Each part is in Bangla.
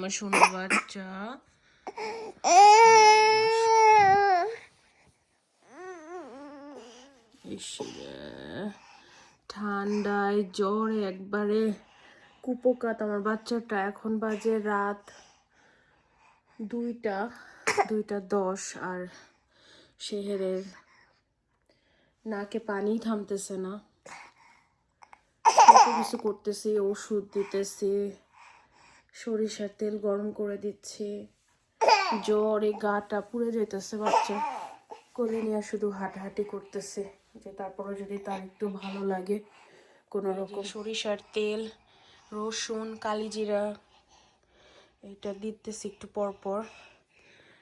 আমার সোনা বাচ্চা। ঠান্ডায় জ্বরে একবারে কুপোকাত আমার বাচ্চাটা। এখন বাজে রাত 2:10 আর শেহেরের নাকে পানি থামতেছে না। কত কিছু করতেছি, ওষুধ দিতেছি, সরিষার তেল গরম করে দিচ্ছি। জ্বরে গাটা পুড়ে যেতেছে বাচ্চা। কোলে নিয়ে শুধু হাঁটাহাঁটি করতেছে যে তারপরে যদি তার একটু ভালো লাগে কোনো রকম। সরিষার তেল, রসুন, কালিজিরা এটা দিতেছি একটু পর পর।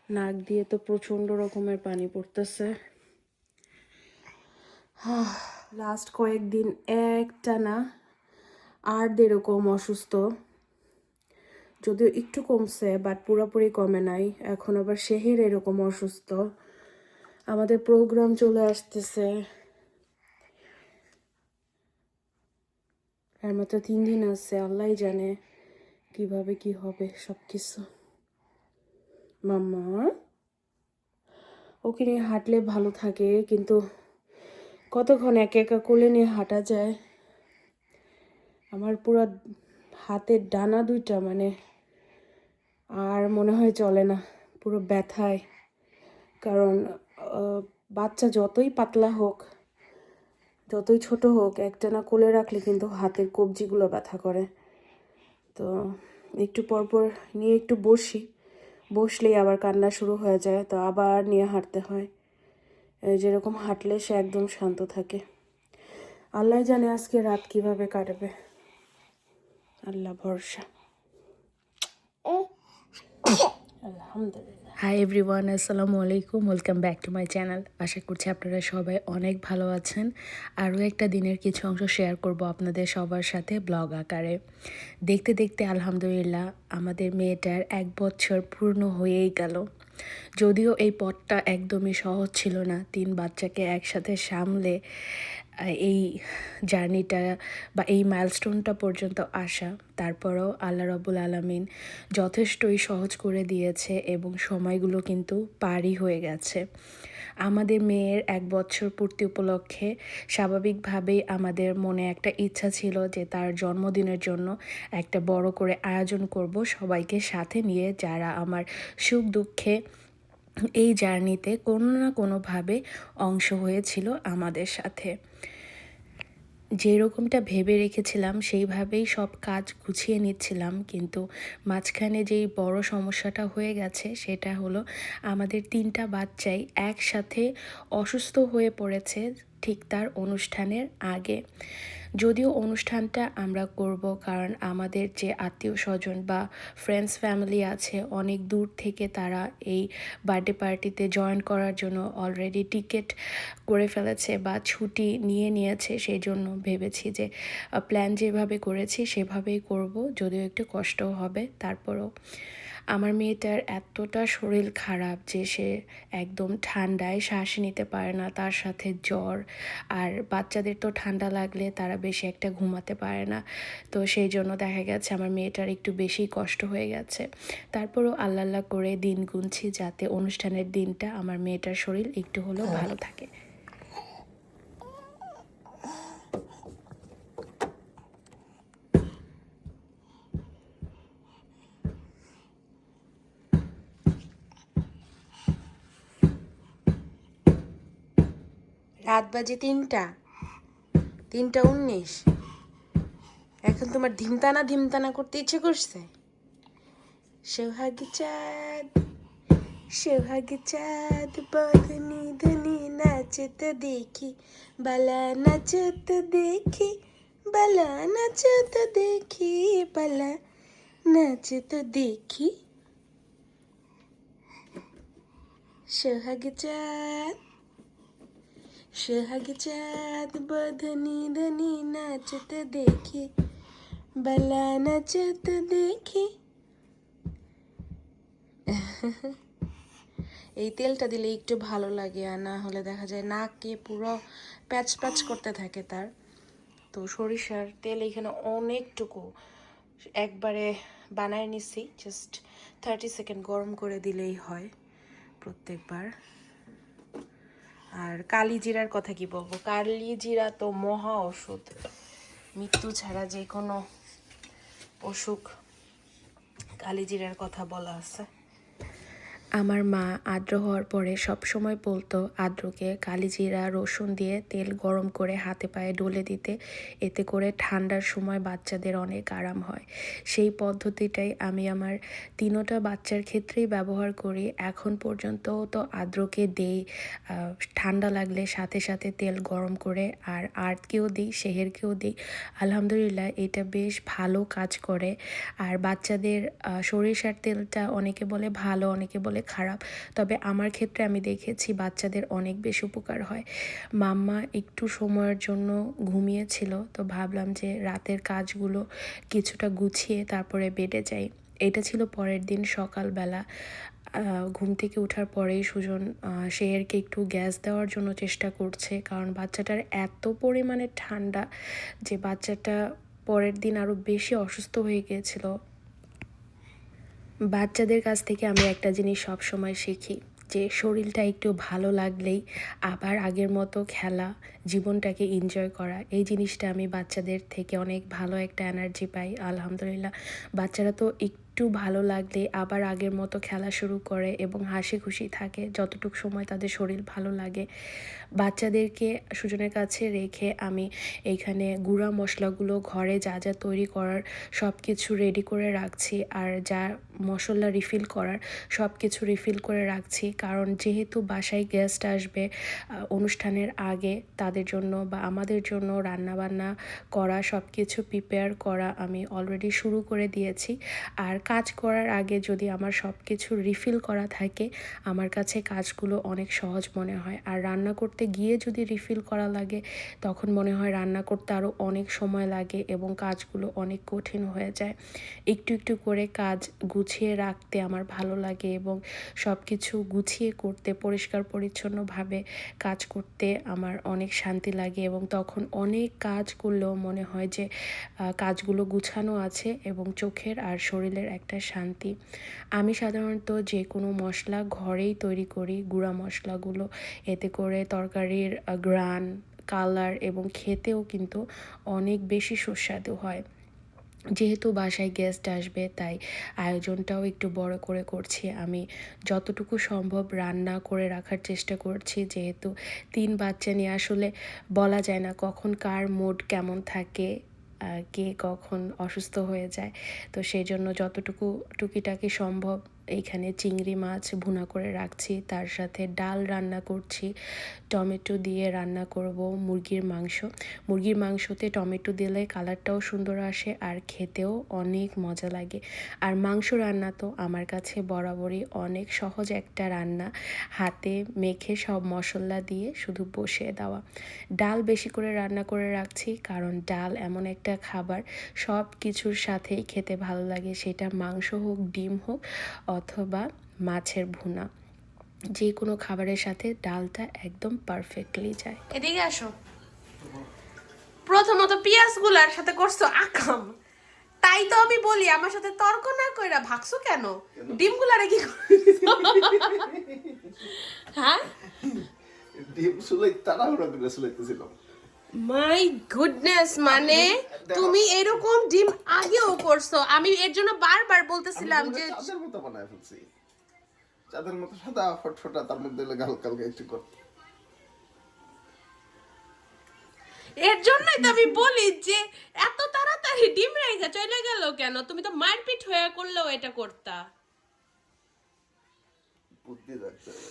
নাক দিয়ে তো প্রচণ্ড রকমের পানি পড়তেছে। লাস্ট কয়েকদিন একটানা আর এরকম অসুস্থ, যদিও একটু কমছে বাট পুরোপুরি কমে নাই। এখন আবার শেহের এরকম অসুস্থ। আমাদের প্রোগ্রাম চলে আসতেছে, আর মাত্র 3 দিন আছে। আল্লাহ জানে কিভাবে কি হবে সব কিছু। মাম্মা ওকে নিয়ে হাঁটলে ভালো থাকে, কিন্তু কতক্ষণ একা একা কোলে নিয়ে হাঁটা যায়। আমার পুরো হাতের ডানা দুইটা মানে আর মনে হয় চলে না, পুরো ব্যথায়। কারণ বাচ্চা যতই পাতলা হোক, যতই ছোট হোক, একটানা কোলে রাখলে কিন্তু হাতের কবজিগুলো ব্যথা করে। তো একটু পরপর নিয়ে একটু বসলেই আবার কান্না শুরু হয়ে যায়, তো আবার নিয়ে হাঁটতে হয়। যেরকম হাঁটলে সে একদম শান্ত থাকে। আল্লাহ জানে আজকে রাত কিভাবে কাটবে, আল্লাহ ভরসা। আলহামদুলিল্লাহ। হাই এভরিওয়ান, আসসালামু আলাইকুম, welcome back to my channel. আশা করছি আপনারা সবাই অনেক ভালো আছেন। আরও একটা দিনের কিছু অংশ শেয়ার করব আপনাদের সবার সাথে ব্লগ আকারে। দেখতে দেখতে আলহামদুলিল্লাহ আমাদের মেয়েটার 1 বছর পূর্ণ হয়েই গেল। যদিও এই পথটা একদমই সহজ ছিল না, 3 বাচ্চাকে একসাথে সামলে এই জার্নিটা বা এই মাইলস্টোনটা পর্যন্ত আসা। তারপরেও আল্লাহ রাব্বুল আলামিন যথেষ্টই সহজ করে দিয়েছে এবং সময়গুলো কিন্তু পারই হয়ে গেছে। আমাদের মেয়ের 1 বছর পূর্তি উপলক্ষে স্বাভাবিকভাবেই আমাদের মনে একটা ইচ্ছা ছিল যে তার জন্মদিনের জন্য একটা বড় করে আয়োজন করব, সবাইকে সাথে নিয়ে, যারা আমার সুখ দুঃখে এই জার্নিতে কোনো না কোনোভাবে অংশ হয়েছিল আমাদের সাথে। যেরকমটা ভেবে রেখেছিলাম সেইভাবেই সব কাজ গুছিয়ে নিচ্ছিলাম, কিন্তু মাঝখানে যেই বড় সমস্যাটা হয়ে গেছে সেটা হলো আমাদের 3টা বাচ্চাই একসাথে অসুস্থ হয়ে পড়েছে ঠিক তার অনুষ্ঠানের আগে। যদিও অনুষ্ঠানটা আমরা করব, কারণ আমাদের যে আত্মীয় স্বজন বা ফ্রেন্ডস ফ্যামিলি আছে অনেক দূর থেকে, তারা এই বার্থডে পার্টিতে জয়েন করার জন্য অলরেডি টিকিট করে ফেলেছে বা ছুটি নিয়েছে। সেই জন্য ভেবেছি যে প্ল্যান যেভাবে করেছি সেভাবেই করব, যদিও একটু কষ্টও হবে। তারপরও আমার মেয়েটার এতটা শরীর খারাপ যে সে একদম ঠান্ডায় শ্বাস নিতে পারে না, তার সাথে জ্বর। আর বাচ্চাদের তো ঠান্ডা লাগলে তারা বেশি একটা ঘুমাতে পারে না, তো সেই জন্য দেখা গেছে আমার মেয়েটার একটু বেশি কষ্ট হয়ে গেছে। তারপরও আল্লাহ করে দিন গুনছি যাতে অনুষ্ঠানের দিনটা আমার মেয়েটার শরীর একটু হলেও ভালো থাকে। রাত বাজে 3:19। এখন তোমার ধিমতানা করতে ইচ্ছে করছে? সোহাগ চাঁদ বদনি ধনি নাচত দেখি, বালা নাচত দেখি, বালা নাচত দেখি, বালা নাচত দেখি। সোহাগ চাঁদ বদনি ধনি নাচত দেখি, বালা নাচত দেখি। এই তেলটা দিলে একটু ভালো লাগে, আর না হলে দেখা যায় নাকে পুরো প্যাচ করতে থাকে তার। তো সরিষার তেল এখানে অনেকটুকু, একবারে বানায় নিছি, জাস্ট 30 সেকেন্ড গরম করে দিলেই হয় প্রত্যেকবার। আর কালি জিরার কথা কি বলবো, কালি জিরা তো মহা ওষুধ, মৃত্যু ছাড়া যে কোনো অসুখ কালি জিরার কথা বলা আছে। আমার মা আদ্র হওয়ার পরে সব সময় বলতো আদ্রকে কালিজিরা রসুন দিয়ে তেল গরম করে হাতে পায়ে ডলে দিতে, এতে করে ঠান্ডার সময় বাচ্চাদের অনেক আরাম হয়। সেই পদ্ধতিটাই আমি আমার তিনোটা বাচ্চার ক্ষেত্রেই ব্যবহার করি। এখন পর্যন্ত তো আদ্রকে দেই, ঠান্ডা লাগলে সাথে সাথে তেল গরম করে, আর আর্টকেও দিই, শেহেরকেও দিই। আলহামদুলিল্লাহ এটা বেশ ভালো কাজ করে। আর বাচ্চাদের সরিষার তেলটা অনেকে বলে ভালো, অনেকে বলে খারাপ, তবে আমার ক্ষেত্রে আমি দেখেছি বাচ্চাদের অনেক বেশি উপকার হয়। মাম্মা একটু সময়ের জন্য ঘুমিয়েছিল, তো ভাবলাম যে রাতের কাজগুলো কিছুটা গুছিয়ে তারপরে বেডে যাই। এটা ছিল পরের দিন সকালবেলা। ঘুম থেকে ওঠার পরেই সুজন শেয়ারকে একটু গ্যাস দেওয়ার জন্য চেষ্টা করছে, কারণ বাচ্চাটার এত পরিমাণে ঠান্ডা যে বাচ্চাটা পরের দিন আরও বেশি অসুস্থ হয়ে গিয়েছিল। বাচ্চাদের কাছ থেকে আমি একটা জিনিস সব সময় শিখি, যে শরীরটা একটু ভালো লাগলেই আবার আগের মতো খেলা, জীবনটাকে এনজয় করা। এই জিনিসটা আমি বাচ্চাদের থেকে অনেক ভালো একটা এনার্জি পাই আলহামদুলিল্লাহ। বাচ্চারা তো একটু ভালো লাগলে আবার আগের মতো খেলা শুরু করে এবং হাসি খুশি থাকে যতটুকু সময় তাদের শরীর ভালো লাগে। বাচ্চাদেরকে সুজনের কাছে রেখে আমি এইখানে গুঁড়া মশলাগুলো ঘরে যা যা তৈরি করার সব কিছু রেডি করে রাখছি, আর যা মশলা রিফিল করার সব কিছু রিফিল করে রাখছি। কারণ যেহেতু বাসায় গেস্ট আসবে অনুষ্ঠানের আগে, তাদের জন্য বা আমাদের জন্য রান্নাবান্না করা, সব কিছু প্রিপেয়ার করা আমি অলরেডি শুরু করে দিয়েছি। আর কাজ করার আগে যদি আমার সব কিছু রিফিল করা থাকে, আমার কাছে কাজগুলো অনেক সহজ মনে হয়। আর রান্না করতে গিয়ে যদি রিফিল করা লাগে, তখন মনে হয় রান্না করতে আরও অনেক সময় লাগে এবং কাজগুলো অনেক কঠিন হয়ে যায়। একটু একটু করে কাজ গুছিয়ে রাখতে আমার ভালো লাগে এবং সব কিছু গুছিয়ে করতে, পরিষ্কার পরিচ্ছন্নভাবে কাজ করতে আমার অনেক শান্তি লাগে, এবং তখন অনেক কাজ করলেও মনে হয় যে কাজগুলো গুছানো আছে এবং চোখের আর শরীরের একটা শান্তি। আমি সাধারণত যে কোনো মশলা ঘরেই তৈরি করি, গুঁড়া মশলাগুলো, এতে করে তরকারির ঘ্রাণ, কালার এবং খেতেও কিন্তু অনেক বেশি সুস্বাদু হয়। যেহেতু বাসায় গেস্ট আসবে, তাই আয়োজনটাও একটু বড় করে করছি। আমি যতটুকু সম্ভব রান্না করে রাখার চেষ্টা করছি, যেহেতু 3 বাচ্চা নিয়ে আসলে বলা যায় না কখন কার মুড কেমন থাকে, কে কখন অসুস্থ হয়ে যায়। তো সেই জন্য যতটুকু টুকিটাকি সম্ভব এইখানে চিংড়ি মাছ ভুনা করে রাখছি, তার সাথে ডাল রান্না করছি, টমেটো দিয়ে রান্না করব মুরগির মাংস। মুরগির মাংসতে টমেটো দিলে কালারটাও সুন্দর আসে আর খেতেও অনেক মজা লাগে। আর মাংস রান্না তো আমার কাছে বরাবরই অনেক সহজ একটা রান্না, হাতে মেখে সব মশলা দিয়ে শুধু বসিয়ে দেওয়া। ডাল বেশি করে রান্না করে রাখছি, কারণ ডাল এমন একটা খাবার সব কিছুর সাথেই খেতে ভালো লাগে, সেটা মাংস হোক, ডিম হোক অথবা মাছের ভুনা, যে কোনো খাবারের সাথে ডালটা একদম পারফেক্টলি যায়। এদিকে আসো। প্রথমত পেঁয়াজগুলার সাথে করছো আকাম, তাই তো আমি বলি আমার সাথে তর্ক না কইরা ভাগছো কেন? ডিমগুলারে কি হ্যাঁ, ডিম সুলাই তাড়াহুড়া করে সুলাইতেছিলাম। মাই গুডনেস, মানে তুমি এরকম ডিম আগেও করছো, আমি এর জন্য বারবার বলতেছিলাম যে চাঁদের মতো বানায় ফেলছি, চাঁদের মতো সাদা ফটফটা, তার মধ্যে হালকা হালকা একটু করতে। এর জন্যই তো আমি বলি যে এত তাড়াতাড়ি ডিম রেখে চলে গেল কেন? তুমি তো মারপিট হয়ে করলেও এটা করতা। বুদ্ধি রাখতে হবে,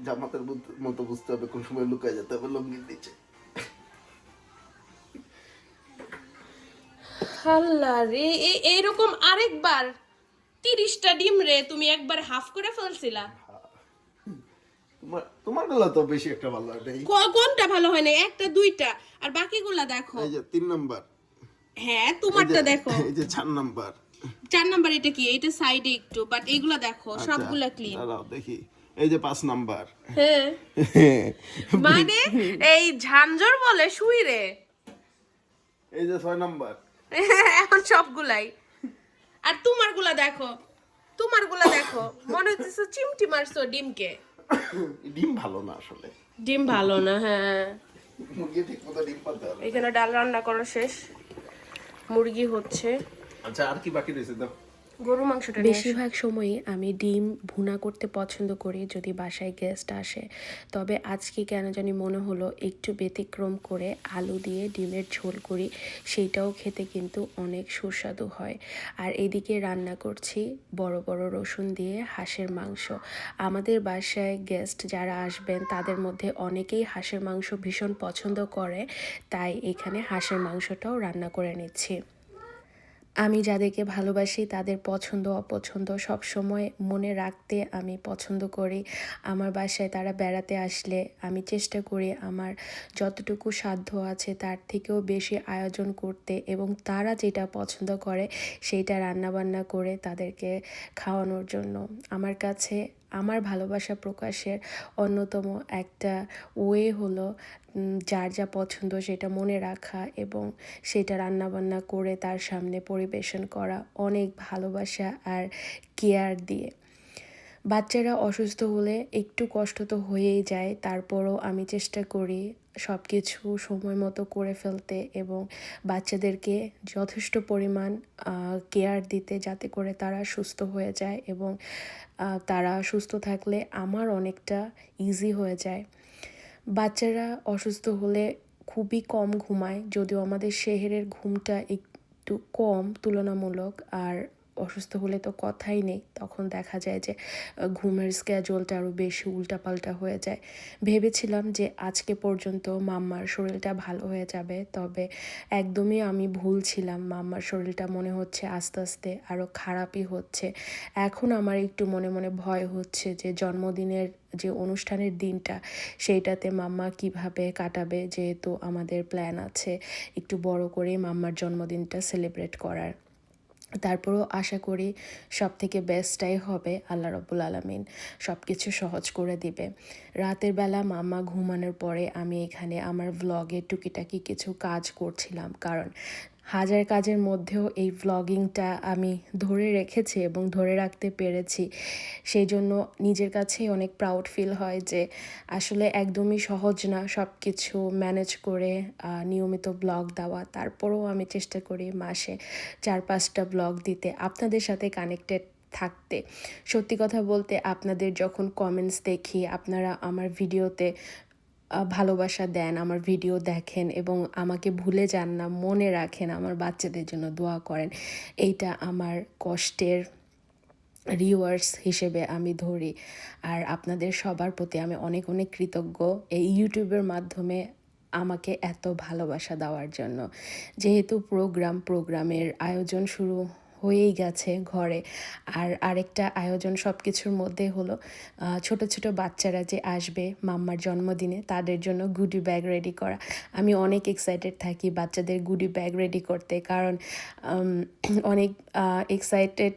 জামাতের মতো বুঝতে হবে কোন সময় লুকায় যেতে হবে লঙ্গির নিচে। আল্লাহ রে, এইরকম আরেকবার 30টা ডিম রে তুমি একবার হাফ করে ফেলছিলা। তোমার গলা তো বেশি একটা ভালো এটাই। কোনটা ভালো হয় না? একটা দুইটা, আর বাকিগুলা দেখো। এই যে 3 নাম্বার, হ্যাঁ তোমারটা দেখো। এই যে 4 নাম্বার। 4 নাম্বার এটা কি? এটা সাইডে একটু, বাট এইগুলা দেখো সবগুলা ক্লিন। দাঁড়াও দেখি, এই যে 5 নাম্বার। হ্যাঁ মানে এই ঝাঞ্ঝর বলে শুই রে। এই যে 6 নাম্বার। এখন সবগুলাই। আর তোমারগুলা দেখো, তোমারগুলা দেখো, মনে হচ্ছে চিমটি মারছো ডিমকে। ডিম ভালো না আসলে, ডিম ভালো না, হ্যাঁ। মুরগি ঠিক মতো ডিম পারতে হবে। এখানে ডাল রান্না করা শেষ, মুরগি হচ্ছে। আচ্ছা আর কি বাকি রয়েছে দাও। গরু মাংসটা নিয়ে আসো। বেশিরভাগ সময়ই আমি ডিম ভুনা করতে পছন্দ করি যদি বাসায় গেস্ট আসে। তবে আজকে কেন জানি মনে হলো একটু ব্যতিক্রম করে আলু দিয়ে ডিমের ঝোল করি, সেইটাও খেতে কিন্তু অনেক সুস্বাদু হয়। আর এদিকে রান্না করছি বড় বড় রসুন দিয়ে হাঁসের মাংস। আমাদের বাসায় গেস্ট যারা আসবেন তাদের মধ্যে অনেকেই হাঁসের মাংস ভীষণ পছন্দ করে, তাই এখানে হাঁসের মাংসটাও রান্না করে নিচ্ছি। আমি যাদেরকে ভালোবাসি তাদের পছন্দ অপছন্দ সবসময় মনে রাখতে আমি পছন্দ করি। আমার বাসায় তারা বেড়াতে আসলে আমি চেষ্টা করি আমার যতটুকু সাধ্য আছে তার থেকেও বেশি আয়োজন করতে, এবং তারা যেটা পছন্দ করে সেইটা রান্নাবান্না করে তাদেরকে খাওয়ানোর জন্য। আমার কাছে আমার ভালোবাসা প্রকাশের অন্যতম একটা ওয়ে হলো যার যা পছন্দ সেটা মনে রাখা এবং সেটা রান্নাবান্না করে তার সামনে পরিবেশন করা অনেক ভালোবাসা আর কেয়ার দিয়ে। বাচ্চারা অসুস্থ হলে একটু কষ্ট তো হয়েই যায়, তারপরও আমি চেষ্টা করি সব কিছু সময় মতো করে ফেলতে এবং বাচ্চাদেরকে যথেষ্ট পরিমাণ কেয়ার দিতে, যাতে করে তারা সুস্থ হয়ে যায় এবং তারা সুস্থ থাকলে আমার অনেকটা ইজি হয়ে যায়। বাচ্চারা অসুস্থ হলে খুবই কম ঘুমায়, যদিও আমাদের শহরের ঘুমটা একটু কম তুলনামূলক। আর অসুস্থ হলে তো কথাই নেই, তখন দেখা যায় যে ঘুমের স্ক্যাজুয়ালটা আরও বেশি উল্টাপাল্টা হয়ে যায়। ভেবেছিলাম যে আজকে পর্যন্ত মাম্মার শরীরটা ভালো হয়ে যাবে, তবে একদমই আমি ভুল ছিলাম। মাম্মার শরীরটা মনে হচ্ছে আস্তে আস্তে আরও খারাপই হচ্ছে। এখন আমার একটু মনে মনে ভয় হচ্ছে যে জন্মদিনের যে অনুষ্ঠানের দিনটা সেইটাতে মাম্মা কিভাবে কাটাবে, যেহেতু আমাদের প্ল্যান আছে একটু বড় করে মাম্মার জন্মদিনটা সেলিব্রেট করার। তারপরেও আশা করি সব থেকে বেস্টটাই হবে, আল্লাহ রাব্বুল আলামিন সব কিছু সহজ করে দিবে। রাতের বেলা মাম্মা ঘুমানোর পরে আমি এখানে আমার ভ্লগে টুকিটাকি কিছু কাজ করছিলাম, কারণ হাজার কাজের মধ্যেও এই ভ্লগিংটা আমি ধরে রেখেছি এবং ধরে রাখতে পেরেছি। সেই জন্য নিজের কাছেই অনেক প্রাউড ফিল হয় যে আসলে একদমই সহজ না সব কিছু ম্যানেজ করে নিয়মিত ব্লগ দেওয়া। তারপরেও আমি চেষ্টা করি মাসে 4-5টা ব্লগ দিতে, আপনাদের সাথে কানেক্টেড থাকতে। সত্যি কথা বলতে আপনাদের যখন কমেন্টস দেখি, আপনারা আমার ভিডিওতে ভালোবাসা দেন, আমার ভিডিও দেখেন এবং আমাকে ভুলে যান না, মনে রাখেন, আমার বাচ্চাদের জন্য দোয়া করেন, এইটা আমার কষ্টের রিওয়ার্ডস হিসেবে আমি ধরি। আর আপনাদের সবার প্রতি আমি অনেক অনেক কৃতজ্ঞ এই ইউটিউবের মাধ্যমে আমাকে এত ভালোবাসা দেওয়ার জন্য। যেহেতু প্রোগ্রামের আয়োজন শুরু হয়েই গেছে ঘরে, আর আরেকটা আয়োজন সব কিছুর মধ্যে হলো ছোট ছোট বাচ্চারা যে আসবে মাম্মার জন্মদিনে তাদের জন্য গুডি ব্যাগ রেডি করা। আমি অনেক এক্সাইটেড থাকি বাচ্চাদের গুডি ব্যাগ রেডি করতে, কারণ অনেক এক্সাইটেড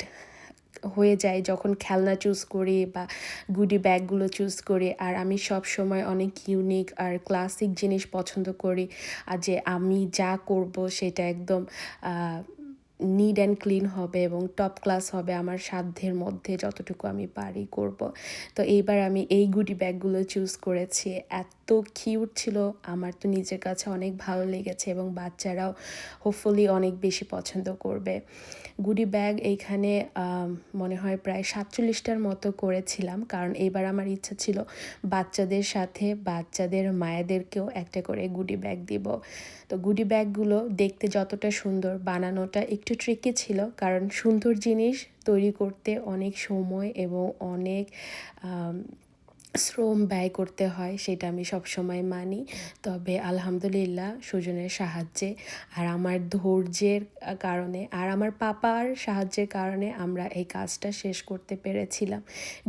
হয়ে যায় যখন খেলনা চুজ করি বা গুডি ব্যাগগুলো চুজ করি। আর আমি সব সময় অনেক ইউনিক আর ক্লাসিক জিনিস পছন্দ করি, আর যে আমি যা করব সেটা একদম নিড অ্যান্ড ক্লিন হবে এবং টপ ক্লাস হবে, আমার সাধ্যের মধ্যে যতটুকু আমি পারি করব। তো এইবার আমি এই গুডি ব্যাগগুলো চুজ করেছি, এত কিউট ছিল, আমার তো নিজের কাছে অনেক ভালো লেগেছে এবং বাচ্চারাও হোপফুলি অনেক বেশি পছন্দ করবে। গুডি ব্যাগ এইখানে মনে হয় প্রায় 47টার মতো করেছিলাম, কারণ এইবার আমার ইচ্ছা ছিল বাচ্চাদের সাথে বাচ্চাদের মায়েদেরকেও একটা করে গুডি ব্যাগ দিব। তো গুডি ব্যাগগুলো দেখতে যতটা সুন্দর, বানানোটা একটু ট্রিকি ছিল, কারণ সুন্দর জিনিস তৈরি করতে অনেক সময় এবং অনেক শ্রম ব্যয় করতে হয়, সেটা আমি সবসময় মানি। তবে আলহামদুলিল্লাহ সুজনের সাহায্যে আর আমার ধৈর্যের কারণে আর আমার পাপার সাহায্যের কারণে আমরা এই কাজটা শেষ করতে পেরেছিলাম।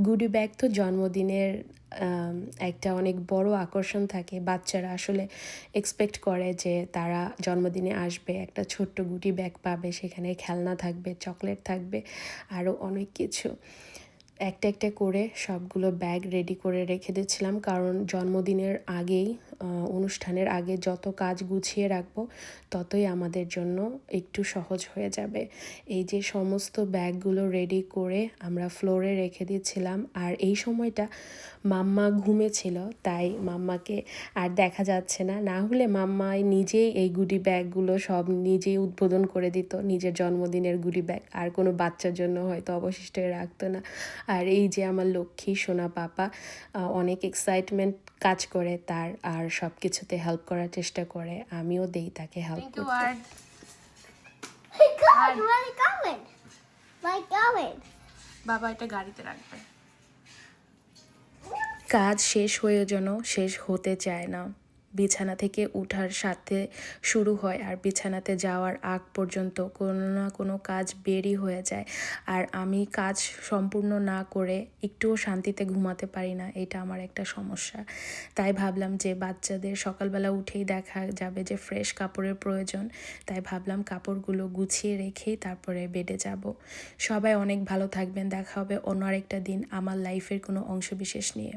গুডি ব্যাগ তো জন্মদিনের একটা অনেক বড় আকর্ষণ থাকে। বাচ্চারা আসলে এক্সপেক্ট করে যে তারা জন্মদিনে আসবে, একটা ছোট্ট গুডি ব্যাগ পাবে, সেখানে খেলনা থাকবে, চকলেট থাকবে, আরও অনেক কিছু। একটা একটা করে সবগুলো ব্যাগ রেডি করে রেখে দিচ্ছিলাম, কারণ জন্মদিনের আগেই অনুষ্ঠানের আগে যত কাজ গুছিয়ে রাখবো ততই আমাদের জন্য একটু সহজ হয়ে যাবে। এই যে সমস্ত ব্যাগগুলো রেডি করে আমরা ফ্লোরে রেখে দিয়েছিলাম, আর এই সময়টা মাম্মা ঘুমেছিল, তাই মাম্মাকে আর দেখা যাচ্ছে না। না হলে মাম্মাই নিজেই এই গুডি ব্যাগগুলো সব নিজেই উদ্বোধন করে দিত, নিজের জন্মদিনের গুডি ব্যাগ, আর কোনো বাচ্চার জন্য হয়তো অবশিষ্ট রাখতো না। আর এই যে আমার লক্ষ্মী সোনা পাপা অনেক এক্সাইটমেন্ট কাজ করে তার, আর সব কিছুতে হেল্প করার চেষ্টা করে, আমিও দেই তাকে হেল্প থ্যাংক ইউ। করতে। আর Hey God, where are you going? Where are you going? বাবা এটা গাড়িতে রাখবে। কাজ শেষ হয়ে যেন শেষ হতে চায় না, বিছানা থেকে ওঠার সাথে শুরু হয় আর বিছানাতে যাওয়ার আগ পর্যন্ত কোনো না কোনো কাজ বেরই হয়ে যায়। আর আমি কাজ সম্পূর্ণ না করে একটুও শান্তিতে ঘুমাতে পারি না, এটা আমার একটা সমস্যা। তাই ভাবলাম যে বাচ্চাদের সকালবেলা উঠেই দেখা যাবে যে ফ্রেশ কাপড়ের প্রয়োজন, তাই ভাবলাম কাপড়গুলো গুছিয়ে রেখেই তারপরে বেডে যাব। সবাই অনেক ভালো থাকবেন, দেখা হবে অন্য আরেকটা দিন আমার লাইফের কোনো অংশবিশেষ নিয়ে।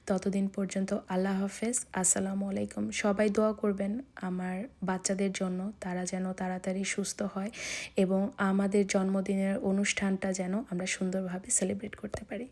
ততদিন পর্যন্ত আল্লাহ হাফেজ, আসসালামু আলাইকুম। সবাই দোয়া করবেন আমার বাচ্চাদের জন্য, তারা যেন তাড়াতাড়ি সুস্থ হয় এবং আমাদের জন্মদিনের অনুষ্ঠানটা যেন আমরা সুন্দরভাবে সেলিব্রেট করতে পারি।